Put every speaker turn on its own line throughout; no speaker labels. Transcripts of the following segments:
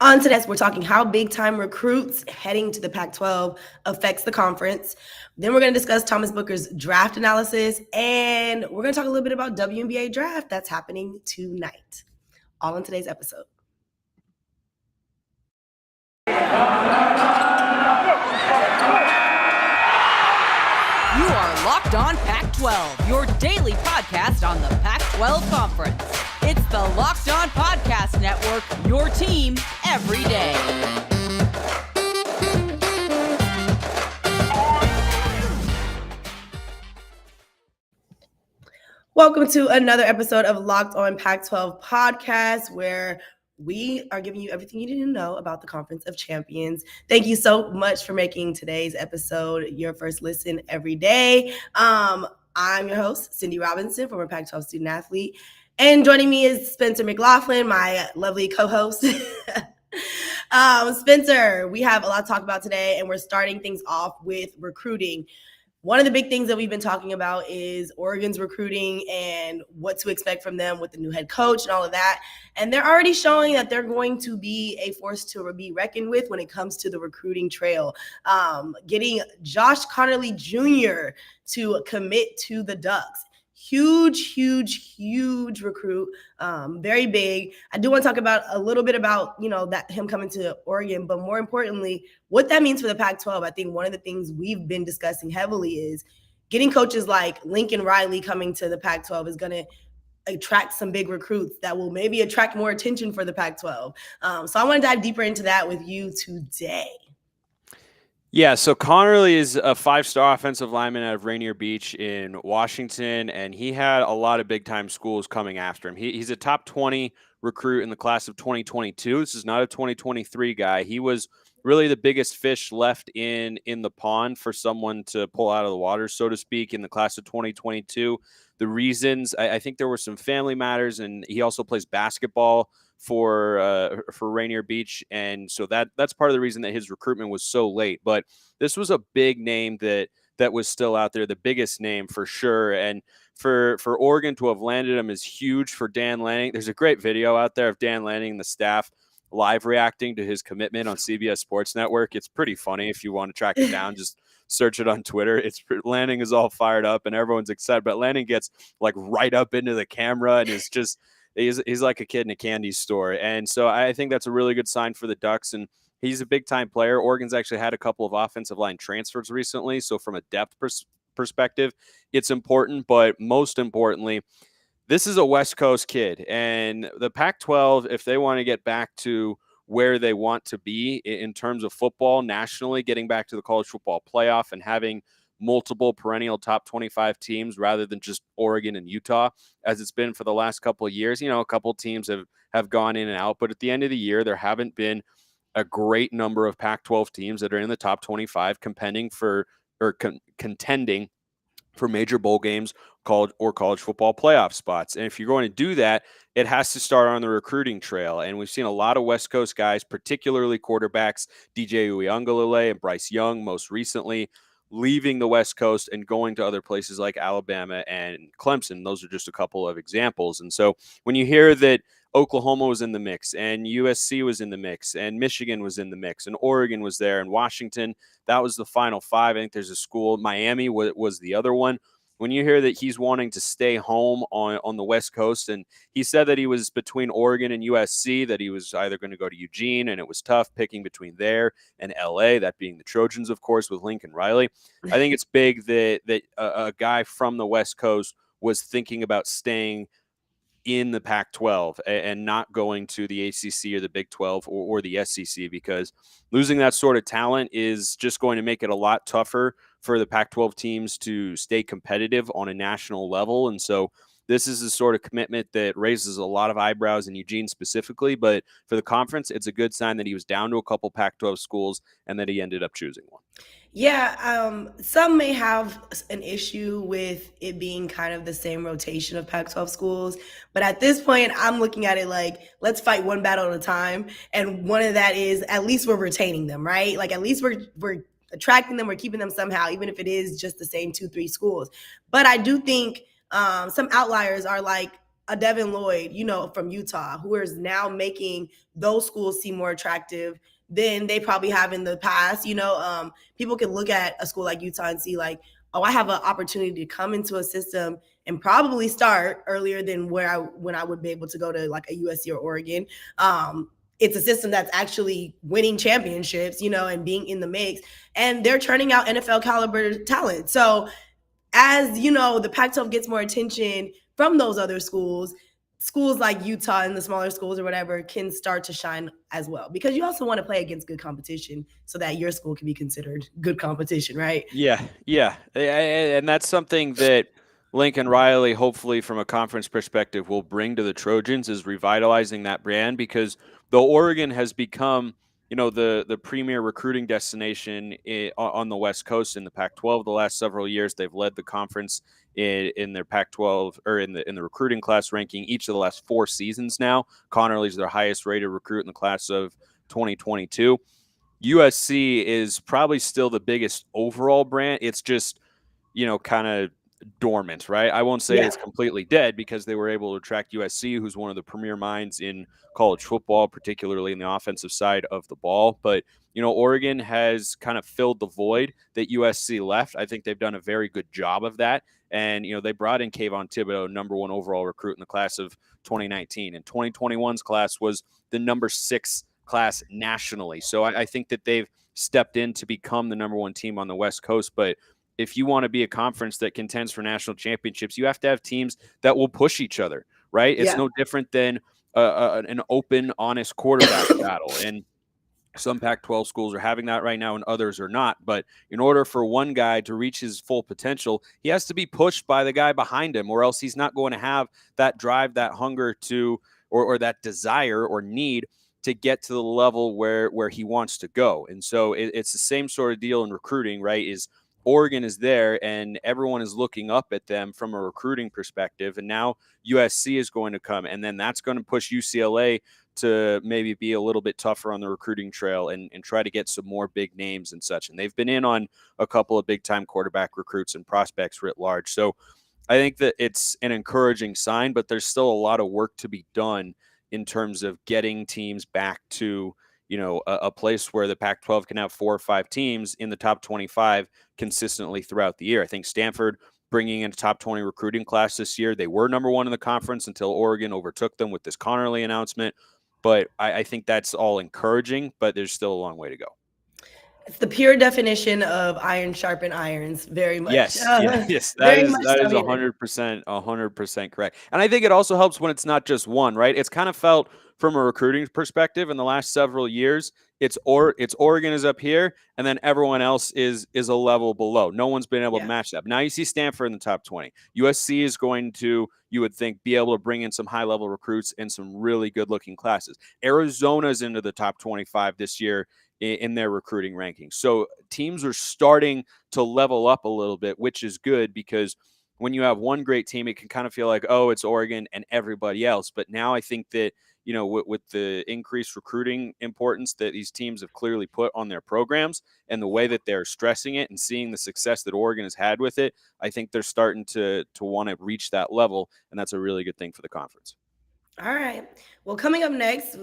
On today's, we're talking how big-time recruits heading to the Pac-12 affects the conference. Then we're going to discuss Thomas Booker's draft analysis, and we're going to talk a little bit about WNBA draft that's happening tonight. All in today's episode.
You are Locked On Pac-12, your daily podcast on the Pac-12 Conference. It's the Locked On Podcast Network, your team every day.
Welcome to another episode of Locked On Pac-12 podcast, where we are giving you everything you need to know about the Conference of Champions. Thank you so much for making today's episode your first listen every day. I'm your host, Cindy Robinson, former Pac-12 student athlete. And joining me is Spencer McLaughlin, my lovely co-host. Spencer, we have a lot to talk about today, and we're starting things off with recruiting. One of the big things that we've been talking about is Oregon's recruiting and what to expect from them with the new head coach and all of that. And they're already showing that they're going to be a force to be reckoned with when it comes to the recruiting trail. Getting Josh Conerly Jr. to commit to the Ducks. Huge recruit, very big. I do want to talk about a little bit about, that him coming to Oregon, but more importantly, what that means for the Pac-12. I think one of the things we've been discussing heavily is getting coaches like Lincoln Riley coming to the Pac-12 is going to attract some big recruits that will maybe attract more attention for the Pac-12. So I want to dive deeper into that with you today.
Yeah, so Conerly is a five-star offensive lineman out of Rainier Beach in Washington, and he had a lot of big-time schools coming after him. He's a top 20 recruit in the class of 2022. This is not a 2023 guy. He was really the biggest fish left in the pond for someone to pull out of the water, so to speak, in the class of 2022. The reasons, I think there were some family matters, and he also plays basketball for Rainier Beach, and so that's part of the reason that his recruitment was so late. But this was a big name that was still out there, the biggest name for sure. And for Oregon to have landed him is huge for Dan Lanning. There's a great video out there of Dan Lanning and the staff live reacting to his commitment on CBS Sports Network. It's pretty funny. If you want to track it down, just search it on Twitter. Lanning is all fired up and everyone's excited, but Lanning gets like right up into the camera and is just he's like a kid in a candy store. And so I think that's a really good sign for the Ducks. And he's a big-time player. Oregon's actually had a couple of offensive line transfers recently. So from a depth perspective, it's important. But most importantly, this is a West Coast kid. And the Pac-12, if they want to get back to where they want to be in terms of football nationally, getting back to the college football playoff and having multiple perennial top 25 teams rather than just Oregon and Utah, as it's been for the last couple of years. A couple of teams have gone in and out, but at the end of the year, there haven't been a great number of Pac-12 teams that are in the top 25 contending for major bowl games or college football playoff spots. And if you're going to do that, it has to start on the recruiting trail. And we've seen a lot of West Coast guys, particularly quarterbacks, DJ Uiagalelei and Bryce Young most recently, leaving the West Coast and going to other places like Alabama and Clemson. Those are just a couple of examples. And so when you hear that Oklahoma was in the mix and USC was in the mix and Michigan was in the mix and Oregon was there and Washington, that was the final five. I think there's a school, Miami was the other one. When you hear that he's wanting to stay home on the West Coast, and he said that he was between Oregon and USC, that he was either going to go to Eugene, and it was tough picking between there and LA, that being the Trojans, of course, with Lincoln Riley. I think it's big that a guy from the West Coast was thinking about staying in the Pac-12 and not going to the ACC or the Big 12 or the SEC, because losing that sort of talent is just going to make it a lot tougher for the Pac-12 teams to stay competitive on a national level. And so this is a sort of commitment that raises a lot of eyebrows in Eugene specifically, but for the conference, it's a good sign that he was down to a couple Pac-12 schools and that he ended up choosing one.
Yeah, some may have an issue with it being kind of the same rotation of Pac-12 schools, but at this point, I'm looking at it like, let's fight one battle at a time, and one of that is at least we're retaining them, right? Like at least we're attracting them, we're keeping them somehow, even if it is just the same 2-3 schools. But I do think some outliers are like a Devin Lloyd, from Utah, who is now making those schools seem more attractive than they probably have in the past. People can look at a school like Utah and see like, oh, I have an opportunity to come into a system and probably start earlier than when I would be able to go to like a USC or Oregon. It's a system that's actually winning championships, and being in the mix, and they're turning out NFL caliber talent. So as the Pac-12 gets more attention from those other schools like Utah and the smaller schools or whatever can start to shine as well, because you also want to play against good competition so that your school can be considered good competition, right?
Yeah. And that's something that Lincoln Riley, hopefully from a conference perspective, will bring to the Trojans, is revitalizing that brand, because though Oregon has become, the premier recruiting destination on the West Coast in the Pac-12 the last several years. They've led the conference in their Pac-12 or in the recruiting class ranking each of the last 4 seasons now. Conerly is their highest rated recruit in the class of 2022. USC is probably still the biggest overall brand. It's just, kind of dormant, right? I won't say it's completely dead, because they were able to attract USC, who's one of the premier minds in college football, particularly in the offensive side of the ball. But, Oregon has kind of filled the void that USC left. I think they've done a very good job of that. And, they brought in Kayvon Thibodeau, number 1 overall recruit in the class of 2019. And 2021's class was the number 6 class nationally. So I think that they've stepped in to become the number 1 team on the West Coast. But if you want to be a conference that contends for national championships, you have to have teams that will push each other, right? It's no different than an open, honest quarterback battle. And some Pac-12 schools are having that right now and others are not. But in order for one guy to reach his full potential, he has to be pushed by the guy behind him, or else he's not going to have that drive, that hunger to, or that desire or need to get to the level where he wants to go. And so it's the same sort of deal in recruiting, right? Is Oregon is there and everyone is looking up at them from a recruiting perspective. And now USC is going to come, and then that's going to push UCLA to maybe be a little bit tougher on the recruiting trail and try to get some more big names and such. And they've been in on a couple of big time quarterback recruits and prospects writ large. So I think that it's an encouraging sign, but there's still a lot of work to be done in terms of getting teams back to, a place where the Pac-12 can have 4 or 5 teams in the top 25 consistently throughout the year. I think Stanford bringing in a top 20 recruiting class this year. They were number 1 in the conference until Oregon overtook them with this Conerly announcement. But I think that's all encouraging, but there's still a long way to go.
It's the pure definition of iron sharpen irons, very much.
Yes, that is 100% correct. And I think it also helps when it's not just one, right? It's kind of felt from a recruiting perspective in the last several years, it's Oregon is up here, and then everyone else is a level below. No one's been able to match that. But now you see Stanford in the top 20. USC is going to, you would think, be able to bring in some high-level recruits and some really good-looking classes. Arizona's into the top 25 this year in their recruiting rankings. So teams are starting to level up a little bit, which is good, because when you have one great team, it can kind of feel like, oh, it's Oregon and everybody else. But now I think that, with the increased recruiting importance that these teams have clearly put on their programs and the way that they're stressing it and seeing the success that Oregon has had with it, I think they're starting to want to reach that level. And that's a really good thing for the conference.
All right. Well, coming up next,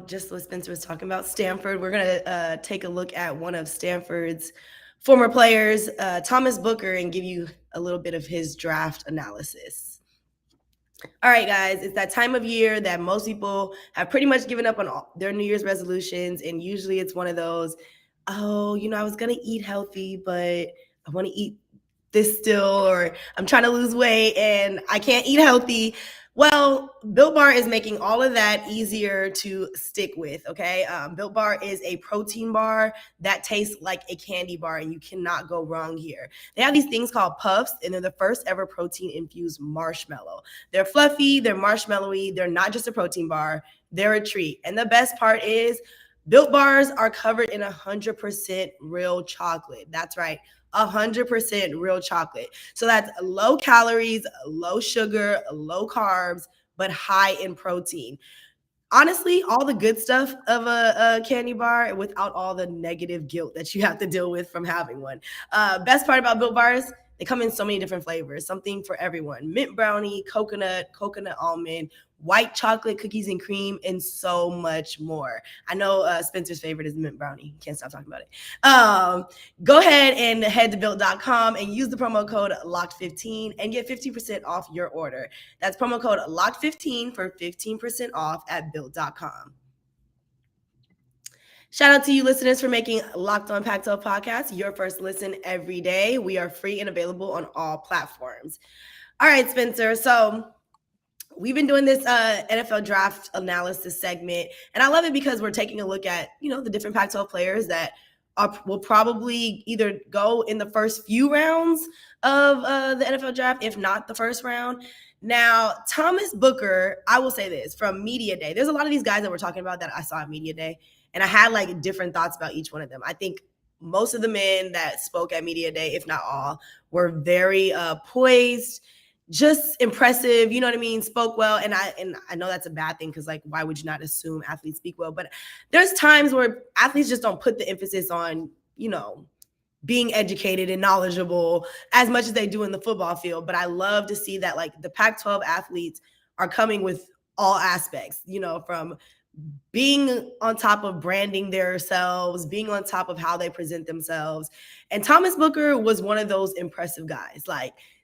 just what Spencer was talking about, Stanford, we're going to take a look at one of Stanford's former players, Thomas Booker, and give you a little bit of his draft analysis. All right, guys, it's that time of year that most people have pretty much given up on their New Year's resolutions. And usually it's one of those, I was going to eat healthy, but I want to eat this still, or I'm trying to lose weight and I can't eat healthy. Well, Built Bar is making all of that easier to stick with, okay? Built Bar is a protein bar that tastes like a candy bar, and you cannot go wrong here. They have these things called puffs, and they're the first ever protein-infused marshmallow. They're fluffy, they're marshmallowy, they're not just a protein bar, they're a treat. And the best part is Built Bars are covered in 100% real chocolate. That's right. 100% real chocolate. So that's low calories, low sugar, low carbs, but high in protein. Honestly, all the good stuff of a candy bar without all the negative guilt that you have to deal with from having one. Best part about Built Bars, They come in so many different flavors, something for everyone. Mint brownie, coconut almond, white chocolate, cookies and cream, and so much more. I know Spencer's favorite is mint brownie. Can't stop talking about it. Go ahead and head to built.com and use the promo code LOCKED15 and get 15% off your order. That's promo code LOCKED15 for 15% off at built.com. Shout out to you listeners for making Locked On Pac-12 podcast your first listen every day. We are free and available on all platforms. All right, Spencer. So we've been doing this NFL draft analysis segment, and I love it because we're taking a look at, the different Pac-12 players that will probably either go in the first few rounds of the NFL draft, if not the first round. Now, Thomas Booker, I will say this, from Media Day, there's a lot of these guys that we're talking about that I saw at Media Day, and I had different thoughts about each one of them. I think most of the men that spoke at Media Day, if not all, were very poised, just impressive, you know what I mean? Spoke well. And I know that's a bad thing because why would you not assume athletes speak well? But there's times where athletes just don't put the emphasis on, being educated and knowledgeable as much as they do in the football field. But I love to see that the Pac-12 athletes are coming with all aspects, from being on top of branding themselves, being on top of how they present themselves. And Thomas Booker was one of those impressive guys.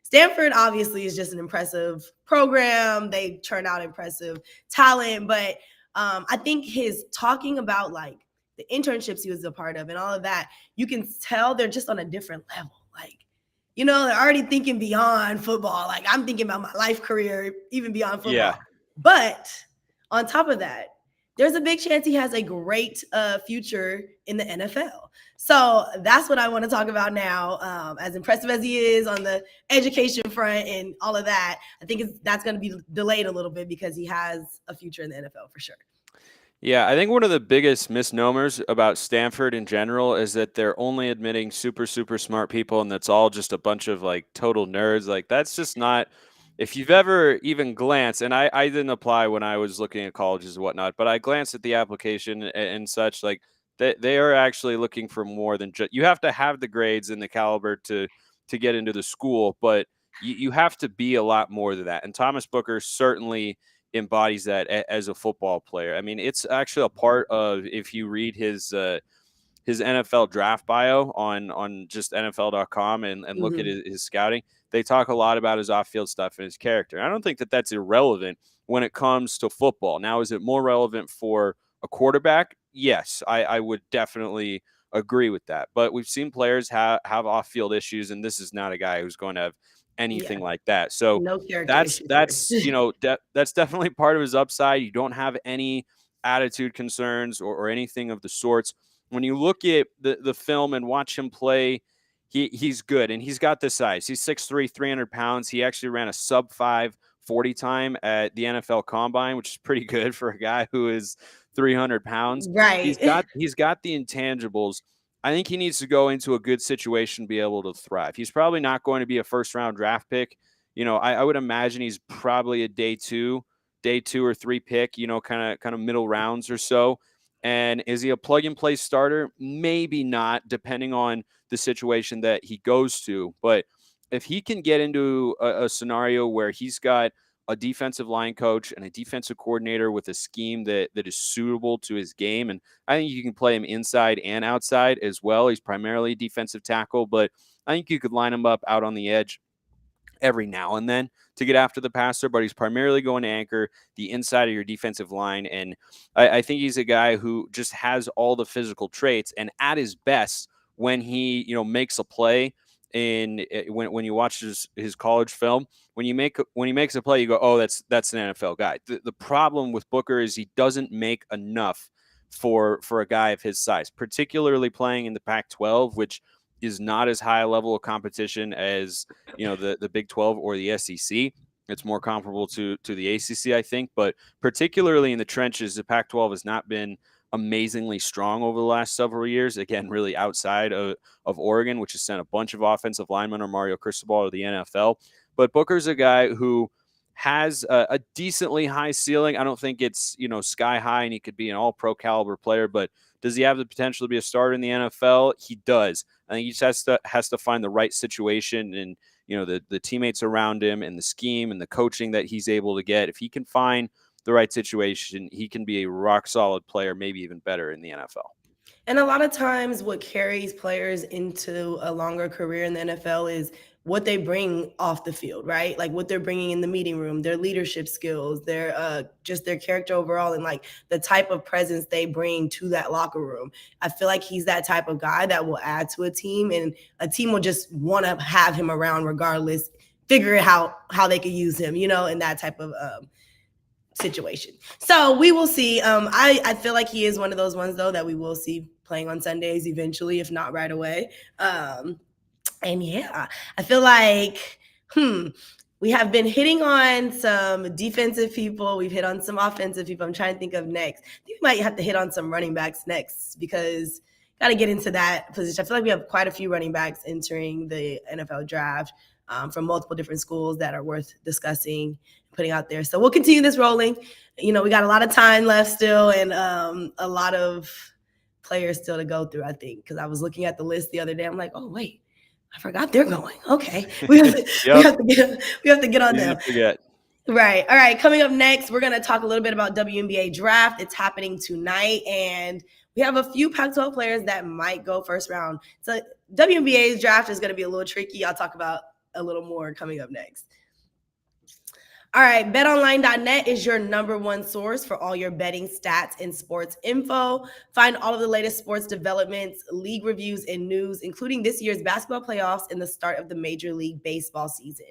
Stanford obviously is just an impressive program. They turn out impressive talent, but I think his talking about the internships he was a part of and all of that, you can tell they're just on a different level. They're already thinking beyond football. I'm thinking about my life career, even beyond football.
Yeah.
But on top of that, there's a big chance he has a great future in the NFL. So that's what I want to talk about now. As impressive as he is on the education front and all of that, I think that's going to be delayed a little bit because he has a future in the NFL for sure.
Yeah, I think one of the biggest misnomers about Stanford in general is that they're only admitting super, super smart people, and that's all just a bunch of total nerds. That's just not. If you've ever even glanced, and I didn't apply when I was looking at colleges and whatnot, but I glanced at the application and such, they are actually looking for more than just, you have to have the grades and the caliber to get into the school, but you have to be a lot more than that. And Thomas Booker certainly embodies that as a football player. I mean, it's actually a part of, if you read his NFL draft bio on just NFL.com and look at his scouting, they talk a lot about his off-field stuff and his character. And I don't think that that's irrelevant when it comes to football. Now, is it more relevant for a quarterback? Yes, I would definitely agree with that. But we've seen players have off-field issues, and this is not a guy who's going to have anything like that. So
no
that's that's definitely part of his upside. You don't have any attitude concerns or anything of the sorts. When you look at the film and watch him play, he's good, and he's got the size. He's 6'3", 300 pounds. He actually ran a sub-5 40 time at the NFL Combine, which is pretty good for a guy who is 300 pounds.
Right.
He's got the intangibles. I think he needs to go into a good situation, be able to thrive. He's probably not going to be a first-round draft pick. I would imagine he's probably a day two or three pick, kind of middle rounds or so. And is he a plug-and-play starter? Maybe not, depending on the situation that he goes to. But if he can get into a scenario where he's got a defensive line coach and a defensive coordinator with a scheme that is suitable to his game, and I think you can play him inside and outside as well. He's primarily a defensive tackle, but I think you could line him up out on the edge every now and then to get after the passer, but he's primarily going to anchor the inside of your defensive line. And I think he's a guy who just has all the physical traits, and at his best when he, makes a play. And when you watch his college film, when he makes a play, you go, oh, that's an NFL guy. The problem with Booker is he doesn't make enough for a guy of his size, particularly playing in the Pac-12, which is not as high a level of competition as the Big 12 or the SEC. It's more comparable to the ACC, I think, but particularly in the trenches, the Pac-12 has not been amazingly strong over the last several years. Again, really outside of Oregon, which has sent a bunch of offensive linemen or Mario Cristobal to the NFL. But Booker's a guy who has a decently high ceiling. I don't think it's, sky high and he could be an all-pro caliber player, but does he have the potential to be a starter in the NFL? He does. I think he just has to find the right situation and, the teammates around him and the scheme and the coaching that he's able to get. If he can find the right situation, he can be a rock solid player, maybe even better in the NFL.
And a lot of times what carries players into a longer career in the NFL is what they bring off the field, right? Like what they're bringing in the meeting room, their leadership skills, their just their character overall, and like the type of presence they bring to that locker room. I feel like he's that type of guy that will add to a team, and a team will just want to have him around regardless, figure out how they could use him, in that type of situation. So we will see. I feel like he is one of those ones though that we will see playing on Sundays eventually, if not right away. And yeah, I feel like we have been hitting on some defensive people. We've hit on some offensive people. I'm trying to think of next. I think we might have to hit on some running backs next because got to get into that position. I feel like we have quite a few running backs entering the NFL draft from multiple different schools that are worth discussing, putting out there. So we'll continue this rolling. We got a lot of time left still and a lot of players still to go through, I think, because I was looking at the list the other day. I'm like, oh, wait, I forgot they're going. Okay. We have to get on them. Right. All right. Coming up next, we're going to talk a little bit about WNBA draft. It's happening tonight, and we have a few Pac-12 players that might go first round. So WNBA's draft is going to be a little tricky. I'll talk about a little more coming up next. All right, betonline.net is your number one source for all your betting stats and sports info. Find all of the latest sports developments, league reviews, and news, including this year's basketball playoffs and the start of the Major League Baseball season.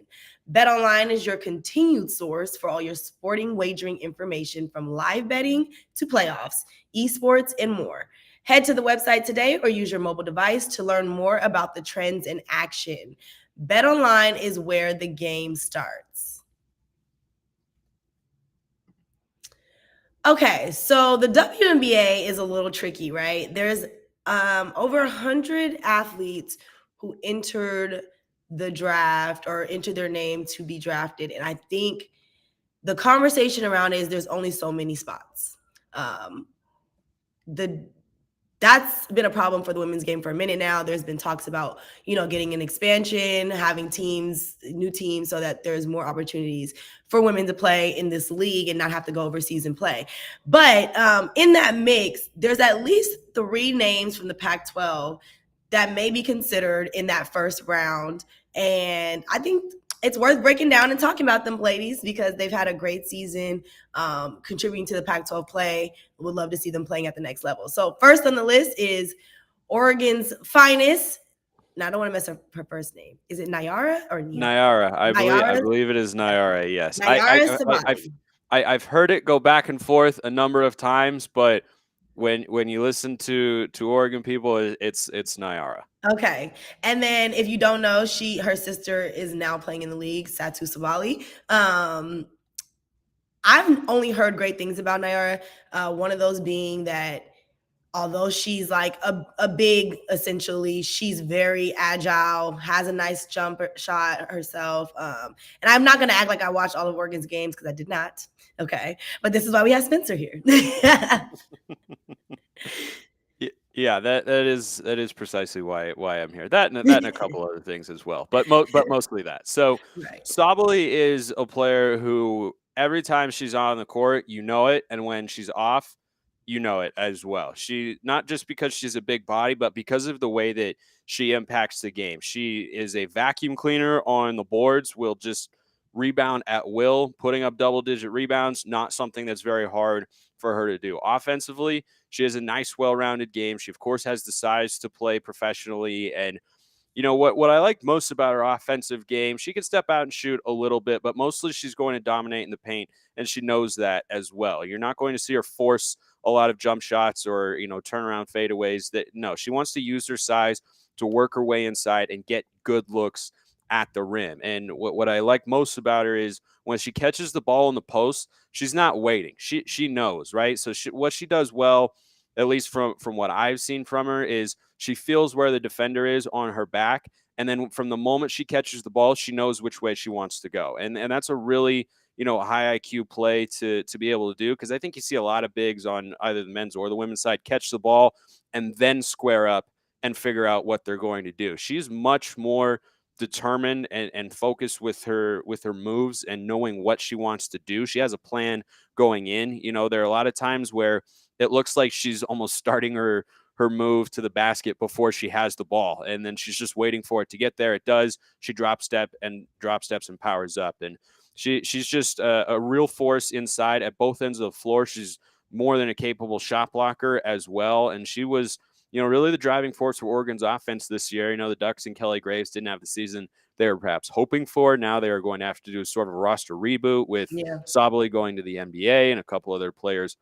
BetOnline is your continued source for all your sporting wagering information from live betting to playoffs, esports, and more. Head to the website today or use your mobile device to learn more about the trends in action. BetOnline is where the game starts. Okay, so the WNBA is a little tricky, right? There's over 100 athletes who entered the draft or entered their name to be drafted. And I think the conversation around it is there's only so many spots. That's been a problem for the women's game for a minute now. There's been talks about, getting an expansion, having new teams, so that there's more opportunities for women to play in this league and not have to go overseas and play. But in that mix, there's at least 3 names from the Pac-12 that may be considered in that first round. And I think it's worth breaking down and talking about them, ladies, because they've had a great season contributing to the Pac-12 play. Would love to see them playing at the next level. So first on the list is Oregon's finest. Now, I don't want to mess up her first name. Is it Nyara or
Nyara? I believe it is Nyara, yes. I've heard it go back and forth a number of times, but when you listen to Oregon people, it's Nyara.
Okay. And then if you don't know, her sister is now playing in the league, Satu Sabali. I've only heard great things about Nyara. One of those being that although she's like a big, essentially, she's very agile, has a nice jump shot herself. And I'm not going to act like I watched all of Oregon's games because I did not. Okay. But this is why we have Spencer here.
Yeah, that is precisely why I'm here. That and a couple other things as well, but mostly that. So right. Sabali is a player who every time she's on the court, it, and when she's off, it as well. She, not just because she's a big body, but because of the way that she impacts the game. She is a vacuum cleaner on the boards, will just rebound at will, putting up double-digit rebounds, not something that's very hard for her to do. Offensively, she has a nice, well-rounded game. She, of course, has the size to play professionally. And, what I like most about her offensive game, she can step out and shoot a little bit, but mostly she's going to dominate in the paint, and she knows that as well. You're not going to see her force a lot of jump shots or, turnaround fadeaways. No, she wants to use her size to work her way inside and get good looks at the rim. And what I like most about her is when she catches the ball in the post, she's not waiting. She knows, right? So what she does well, at least from what I've seen from her, is she feels where the defender is on her back. And then from the moment she catches the ball, she knows which way she wants to go. And that's a really, high IQ play to be able to do. Because I think you see a lot of bigs on either the men's or the women's side catch the ball and then square up and figure out what they're going to do. She's much more determined and focused with her moves and knowing what she wants to do. She has a plan going in. There are a lot of times where it looks like she's almost starting her move to the basket before she has the ball, and then she's just waiting for it to get there. It does. She drop steps and powers up, and she's just a real force inside at both ends of the floor. She's more than a capable shot blocker as well, and she was really the driving force for Oregon's offense this year. The Ducks and Kelly Graves didn't have the season they were perhaps hoping for. Now they are going to have to do sort of a roster reboot with Sabally going to the NBA and a couple other players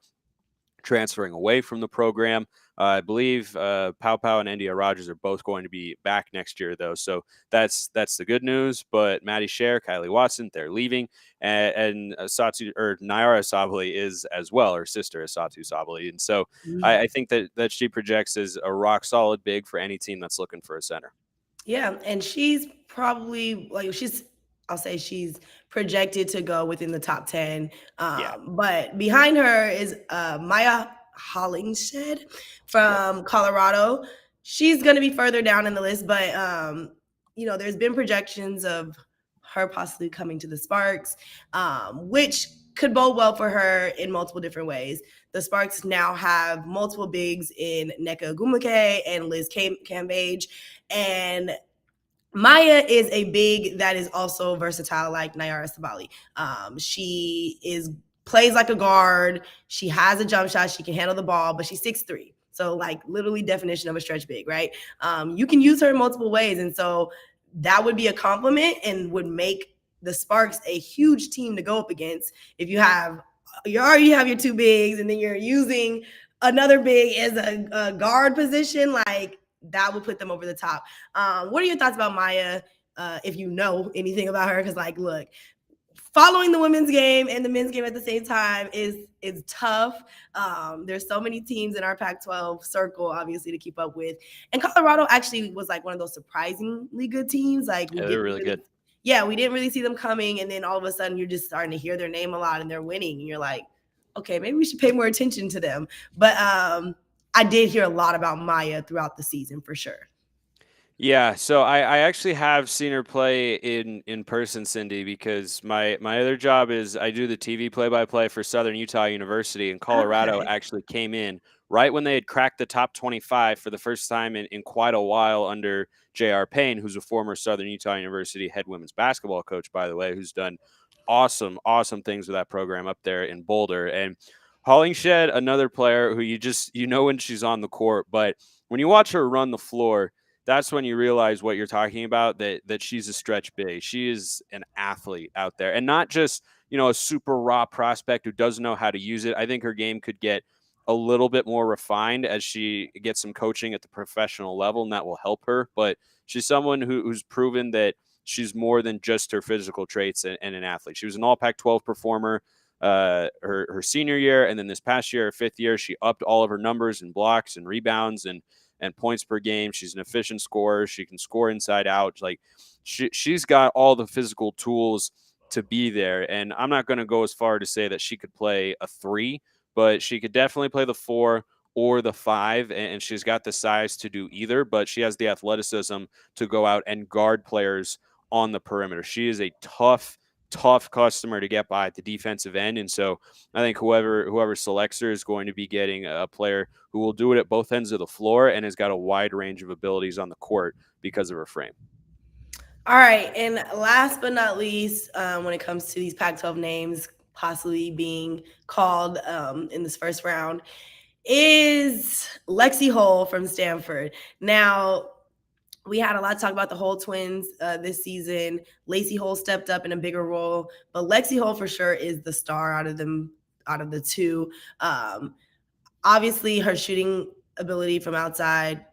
transferring away from the program. I believe Pau Pau and India Rogers are both going to be back next year, though. So that's the good news. But Maddie Scher, Kylie Watson, they're leaving. And Nyara Sabally is as well. Her sister is Satu Sabally. And so I think that she projects as a rock solid big for any team that's looking for a center.
Yeah. And she's probably I'll say she's projected to go within the top 10. But behind her is Maya Hollingshead from Colorado. She's going to be further down in the list, but there's been projections of her possibly coming to the Sparks, which could bode well for her in multiple different ways. The Sparks now have multiple bigs in Nneka Ogwumike and Liz Cambage, and Maya is a big that is also versatile like Nyara Sabally. She plays like a guard. She has a jump shot. She can handle the ball, but she's 6'3". So like literally definition of a stretch big, right? You can use her in multiple ways. And so that would be a compliment and would make the Sparks a huge team to go up against. If you already have your two bigs and then you're using another big as a guard position, like that will put them over the top. What are your thoughts about Maya, if you know anything about her? Because look, following the women's game and the men's game at the same time is tough. There's so many teams in our Pac-12 circle, obviously, to keep up with. And Colorado actually was one of those surprisingly good teams.
They're really good.
Yeah, we didn't really see them coming, and then all of a sudden you're just starting to hear their name a lot and they're winning. And you're like, okay, maybe we should pay more attention to them. But I did hear a lot about Maya throughout the season for sure.
Yeah, so I actually have seen her play in person, Cindy, because my other job is I do the TV play-by-play for Southern Utah University, and Colorado actually came in right when they had cracked the top 25 for the first time in quite a while under J.R. Payne, who's a former Southern Utah University head women's basketball coach, by the way, who's done awesome things with that program up there in Boulder. And Hollingshead, another player who you know when she's on the court, but when you watch her run the floor, that's when you realize what you're talking about, that she's a stretch big. She is an athlete out there, and not just, a super raw prospect who doesn't know how to use it. I think her game could get a little bit more refined as she gets some coaching at the professional level, and that will help her. But she's someone who's proven that she's more than just her physical traits and an athlete. She was an all Pac-12 performer her senior year, and then this past year, her fifth year, she upped all of her numbers and blocks and rebounds and points per game. She's an efficient scorer. She can score inside out. She's got all the physical tools to be there. And I'm not going to go as far to say that she could play a 3, but she could definitely play the 4 or the 5. And she's got the size to do either, but she has the athleticism to go out and guard players on the perimeter. She is a tough customer to get by at the defensive end. And so I think whoever selects her is going to be getting a player who will do it at both ends of the floor and has got a wide range of abilities on the court because of her frame.
All right. And last but not least, when it comes to these Pac-12 names possibly being called in this first round, is Lexi Hull from Stanford. Now, we had a lot to talk about the Hull twins this season. Lacey Hull stepped up in a bigger role, but Lexi Hull for sure is the star out of the two. Obviously, her shooting ability from outside,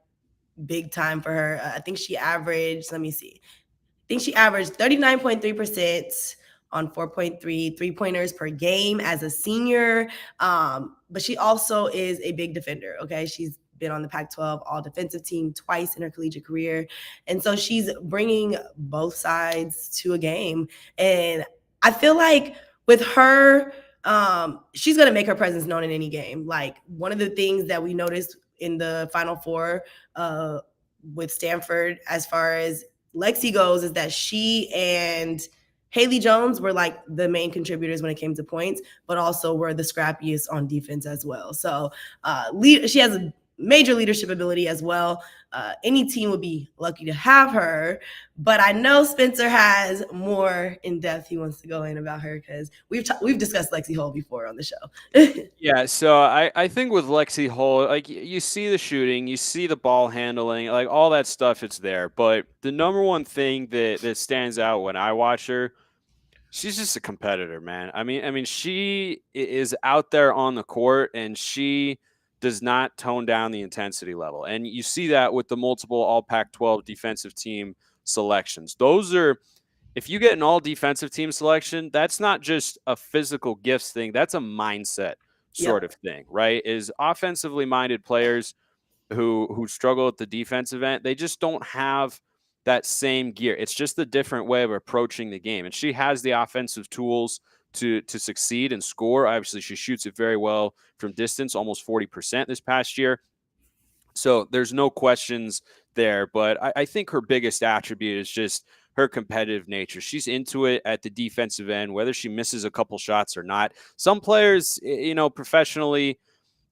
big time for her. I think she averaged 39.3% on 4.3 three-pointers per game as a senior. But she also is a big defender, okay? She's been on the Pac-12 all-defensive team twice in her collegiate career. And so she's bringing both sides to a game. And I feel like with her, she's going to make her presence known in any game. Like, one of the things that we noticed in the Final Four with Stanford, as far as Lexi goes, is that she and Haley Jones were like the main contributors when it came to points, but also were the scrappiest on defense as well. So she has a major leadership ability as well. Any team would be lucky to have her, but I know Spencer has more in depth he wants to go in about her, because we've discussed Lexi Hull before on the show.
Yeah, so I think with Lexi Hull, like, you see the shooting, you see the ball handling, like all that stuff, it's there. But the number one thing that stands out when I watch her, she's just a competitor, man. I mean, she is out there on the court, and she does not tone down the intensity level. And you see that with the multiple All Pac-12 defensive team selections. Those are, if you get an all defensive team selection, that's not just a physical gifts thing. That's a mindset sort of thing, right? Is offensively minded players who struggle at the defensive end, they just don't have that same gear. It's just a different way of approaching the game. And she has the offensive tools to succeed and score. Obviously, she shoots it very well from distance, almost 40% this past year. So there's no questions there. But I think her biggest attribute is just her competitive nature. She's into it at the defensive end, whether she misses a couple shots or not. Some players, professionally,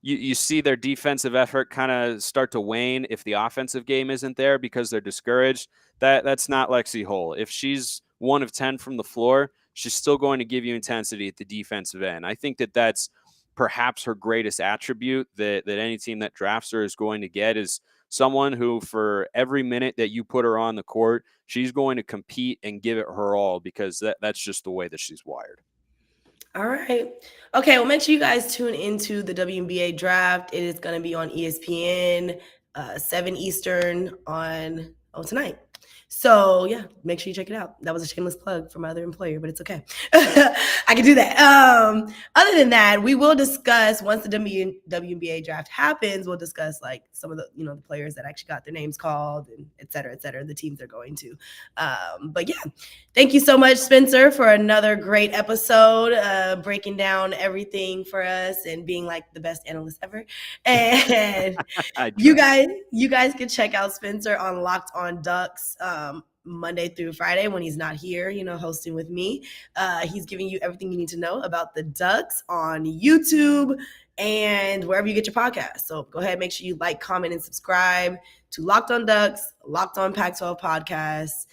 you see their defensive effort kind of start to wane if the offensive game isn't there because they're discouraged. That's not Lexi Hull. If she's 1 of 10 from the floor, she's still going to give you intensity at the defensive end. I think that's perhaps her greatest attribute that any team that drafts her is going to get, is someone who, for every minute that you put her on the court, she's going to compete and give it her all, because that's just the way that she's wired.
All right. Okay, well, make sure you guys tune into the WNBA draft. It is going to be on ESPN, 7 Eastern on tonight. So, yeah, make sure you check it out. That was a shameless plug for my other employer, but it's okay. I can do that. Other than that, we will discuss, once the WNBA draft happens, we'll discuss like some of the, the players that actually got their names called, and et cetera, the teams they're going to. But yeah, thank you so much, Spencer, for another great episode, breaking down everything for us and being like the best analyst ever. And you guys can check out Spencer on Locked On Ducks, Monday through Friday when he's not here, hosting with me. He's giving you everything you need to know about the Ducks on YouTube and wherever you get your podcasts. So go ahead, make sure you like, comment, and subscribe to Locked On Ducks, Locked On Pac-12 Podcasts.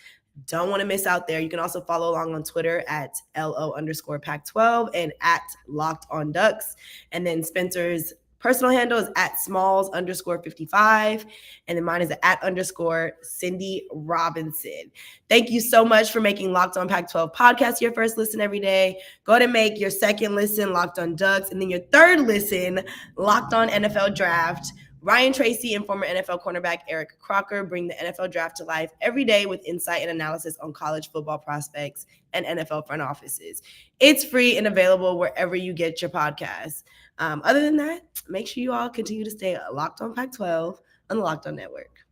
Don't want to miss out there. You can also follow along on Twitter at LO_Pac12 and at Locked On Ducks. And then Spencer's personal handle is at Smalls_55. And then mine is at _Cindy Robinson. Thank you so much for making Locked On Pac-12 podcast your first listen every day. Go ahead and make your second listen Locked On Ducks. And then your third listen, Locked On NFL Draft. Ryan Tracy and former NFL cornerback Eric Crocker bring the NFL draft to life every day with insight and analysis on college football prospects and NFL front offices. It's free and available wherever you get your podcasts. Other than that, make sure you all continue to stay locked on Pac-12 on the Locked On Network.